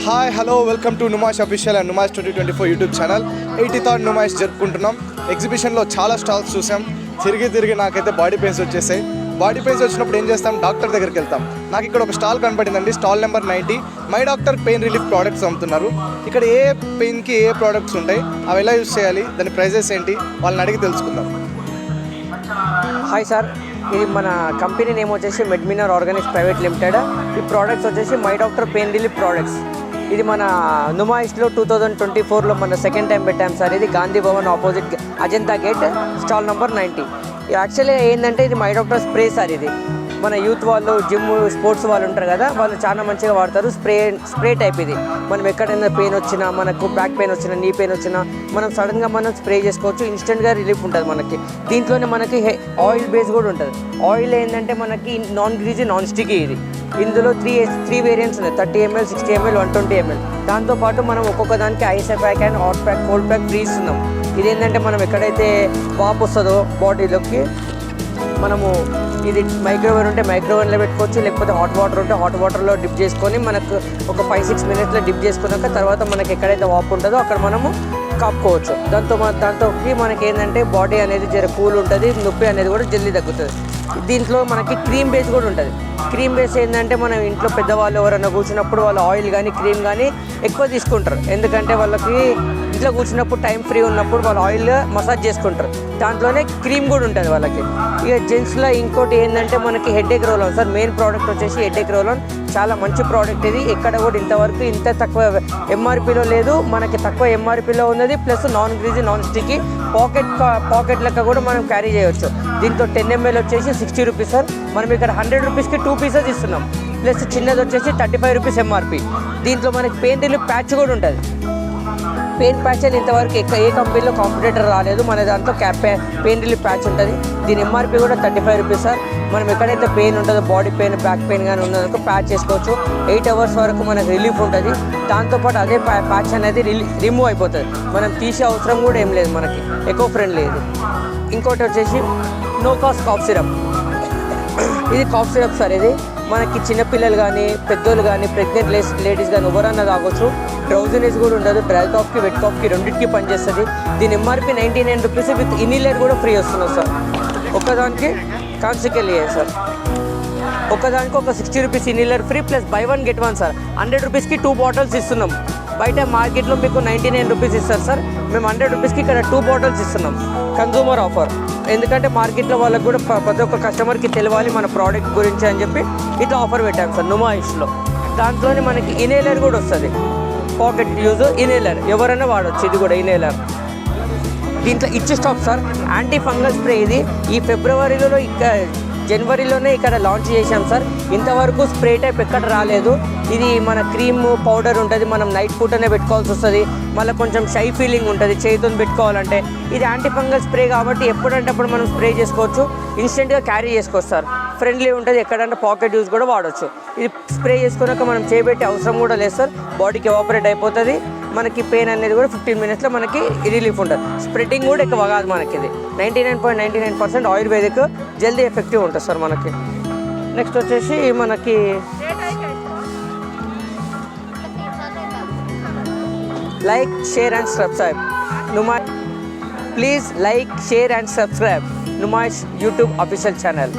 Hi hello welcome to Numaish official and Numaish 2024 YouTube channel. 83rd Numaish జరుపుకుంటున్నాం. ఎగ్జిబిషన్లో చాలా స్టాల్స్ చూసాం. తిరిగి నాకైతే బాడీ పెయిన్స్ వచ్చేసాయి. బాడీ పెయిన్స్ వచ్చినప్పుడు ఏం చేస్తాం, డాక్టర్ దగ్గరికి వెళ్తాం. నాకు ఇక్కడ ఒక స్టాల్ కనపడిందండి, stall number 90. My doctor pain relief products అమ్ముతున్నారు. ఇక్కడ ఏ పెయిన్కి ఏ ప్రోడక్ట్స్ ఉంటాయి, అవి ఎలా యూజ్ చేయాలి, దాని ప్రైజెస్ ఏంటి, వాళ్ళని అడిగి తెలుసుకుందాం. హాయ్ సార్, ఇది మన కంపెనీ నేమ్ వచ్చేసి మెడ్మినర్ ఆర్గానిక్స్ ప్రైవేట్ లిమిటెడ్. ఈ ప్రోడక్ట్స్ వచ్చేసి my doctor pain relief products. ఇది మన నుమాయిష్లో 2024లో మన సెకండ్ టైం పెట్టాం సార్. ఇది Gandhi Bhavan opposite Ajanta gate, stall number 90. Actually ఏంటంటే ఇది మై డాక్టర్ స్ప్రే సార్. ఇది మన యూత్ వాళ్ళు, జిమ్, స్పోర్ట్స్ వాళ్ళు ఉంటారు కదా, వాళ్ళు చాలా మంచిగా వాడతారు. స్ప్రే టైప్ ఇది. మనం ఎక్కడైనా పెయిన్ వచ్చినా, మనకు బ్యాక్ పెయిన్ వచ్చినా, నీ పెయిన్ వచ్చినా మనం సడన్గా మనం స్ప్రే చేసుకోవచ్చు. ఇన్స్టెంట్గా రిలీఫ్ ఉంటుంది మనకి. దీంట్లోనే మనకి ఆయిల్ బేస్ కూడా ఉంటుంది. ఆయిల్ ఏంటంటే మనకి నాన్ గ్రీజీ, నాన్ స్టికీ. ఇది ఇందులో త్రీ వేరియంట్స్ ఉన్నాయి, 30 ml, 60 ml, 120 ml. దాంతోపాటు మనం ఒక్కొక్క దానికి ice pack and hot pack, cold pack free ఇస్తున్నాం. ఇదేంటంటే మనం ఎక్కడైతే వాపు వస్తుందో బాడీలోకి, మనము ఇది మైక్రోవేవ్ ఉంటే మైక్రోవేవ్లో పెట్టుకోవచ్చు, లేకపోతే హాట్ వాటర్ ఉంటే హాట్ వాటర్లో డిప్ చేసుకొని మనకు ఒక 5-6 minutesలో డిప్ చేసుకున్నాక తర్వాత మనకి ఎక్కడైతే వాపు ఉంటుందో అక్కడ మనము కాపుకోవచ్చు. దాంతో మనకి ఏంటంటే బాడీ అనేది జర కూల్ ఉంటుంది, నొప్పి అనేది కూడా జల్దీ తగ్గుతుంది. దీంట్లో మనకి క్రీమ్ బేస్ కూడా ఉంటుంది. క్రీమ్ బేస్ ఏంటంటే మనం ఇంట్లో పెద్దవాళ్ళు ఎవరైనా కూర్చున్నప్పుడు వాళ్ళు ఆయిల్ కానీ క్రీమ్ కానీ ఎక్కువ తీసుకుంటారు. ఎందుకంటే వాళ్ళకి ఇంట్లో కూర్చున్నప్పుడు టైం ఫ్రీ ఉన్నప్పుడు వాళ్ళు ఆయిల్ మసాజ్ చేసుకుంటారు. దాంట్లోనే క్రీమ్ కూడా ఉంటుంది వాళ్ళకి. ఇక జెంట్స్లో ఇంకోటి ఏంటంటే మనకి headache roll on sir. Main product వచ్చేసి హెడేక్ రోల్ ఆన్. చాలా మంచి ప్రోడక్ట్ ఇది. ఎక్కడ కూడా ఇంతవరకు ఇంత తక్కువ ఎంఆర్పీలో లేదు, మనకి తక్కువ ఎంఆర్పీలో ఉన్నది. Plus non greasy, non sticky, pocket లెక్క కూడా మనం క్యారీ చేయవచ్చు. దీంతో 10 ml వచ్చేసి 60 రూపీస్ సార్. మనం ఇక్కడ 100 రూపీస్కి 2 pieces ఇస్తున్నాం. ప్లస్ చిన్నది వచ్చేసి 35 రూపీస్ ఎంఆర్పీ. దీంట్లో మనకి పెయిన్ రిలీఫ్ ప్యాచ్ కూడా ఉంటుంది. పెయిన్ ప్యాచ్ అని ఇంతవరకు ఏ కంపెనీలో కాంపిటేటర్ రాలేదు. మన దాంట్లో పెయిన్ రిలీఫ్ ప్యాచ్ ఉంటుంది. దీని ఎంఆర్పీ కూడా 35 రూపీస్ సార్. మనం ఎక్కడైతే పెయిన్ ఉంటుందో, బాడీ పెయిన్, బ్యాక్ పెయిన్ కానీ ఉన్నదనుకో ప్యాచ్ చేసుకోవచ్చు. 8 hours వరకు మనకు రిలీఫ్ ఉంటుంది. దాంతోపాటు అదే ప్యాచ్ అనేది రిమూవ్ అయిపోతుంది. మనం తీసే అవసరం కూడా ఏం లేదు, మనకి ఎకో ఫ్రెండ్లీ ఇది. ఇంకోటి వచ్చేసి నో కాస్ట్ కాఫ్ సిరప్. ఇది కాఫ్ సిరప్ సార్. ఇది మనకి చిన్నపిల్లలు కానీ, పెద్దోళ్ళు కానీ, ప్రెగ్నెంట్ లేడీస్ కానీ ఎవరన్నా తాగొచ్చు. డ్రౌజినెస్ కూడా ఉండదు. డ్రై కాఫ్కి, వెట్ కాఫ్కి రెండింటికి పనిచేస్తుంది. దీని ఎంఆర్పీ 99 రూపీస్ విత్ ఇన్హేలర్ కూడా ఫ్రీ వస్తున్నారు సార్. ఒక్కదానికి కాన్సిక్వెల్ సార్. ఒక్కదానికి ఒక 60 rupees inhaler free, plus by 1 get 1 sir. 100 రూపీస్కి 2 bottles ఇస్తున్నాం. బయట మార్కెట్లో మీకు 99 రూపీస్ ఇస్తారు సార్. మేము 100 రూపీస్కి ఇక్కడ 2 bottles ఇస్తున్నాం. Consumer offer. ఎందుకంటే మార్కెట్లో వాళ్ళకు కూడా ప్రతి ఒక్క కస్టమర్కి తెలియాలి మన ప్రోడక్ట్ గురించి అని చెప్పి ఇట్లా ఆఫర్ పెట్టాము సార్ నుమాయిష్లో. దాంట్లోనే మనకి ఇన్హేలర్ కూడా వస్తుంది. పాకెట్ యూజ్ ఇన్హేలర్ ఎవరైనా వాడవచ్చు. ఇది కూడా ఇన్హేలర్. దీంట్లో ఇచ్చి stop sir. Anti fungal spray. ఇది ఈ ఫిబ్రవరిలో జనవరిలోనే ఇక్కడ లాంచ్ చేశాం సార్. ఇంతవరకు స్ప్రే టైప్ ఎక్కడ రాలేదు. ఇది మన క్రీమ్ పౌడర్ ఉంటుంది, మనం నైట్ పూటనే పెట్టుకోవాల్సి వస్తుంది. మళ్ళీ కొంచెం షై ఫీలింగ్ ఉంటుంది చేతితో పెట్టుకోవాలంటే. ఇది యాంటీ ఫంగల్ స్ప్రే కాబట్టి ఎప్పుడంటే అప్పుడు మనం స్ప్రే చేసుకోవచ్చు. ఇన్స్టెంట్గా క్యారీ చేసుకోవచ్చు సార్. ఫ్రెండ్లీ ఉంటుంది. ఎక్కడంటే పాకెట్ యూజ్ కూడా వాడవచ్చు. ఇది స్ప్రే చేసుకున్నాక మనం చేయబెట్టే అవసరం కూడా లేదు సార్. బాడీకి ఎవాపరేట్ అయిపోతుంది. మనకి పెయిన్ అనేది కూడా 15 minutesలో మనకి రిలీఫ్ ఉంటుంది. స్ప్రెడ్డింగ్ కూడా ఎక్కువ కాదు మనకి. ఇది 99.99% ఆయుర్వేదిక్, జల్దీ ఎఫెక్టివ్ ఉంటుంది సార్ మనకి. నెక్స్ట్ వచ్చేసి మనకి like, share and subscribe please like, share and subscribe Numaish YouTube official channel.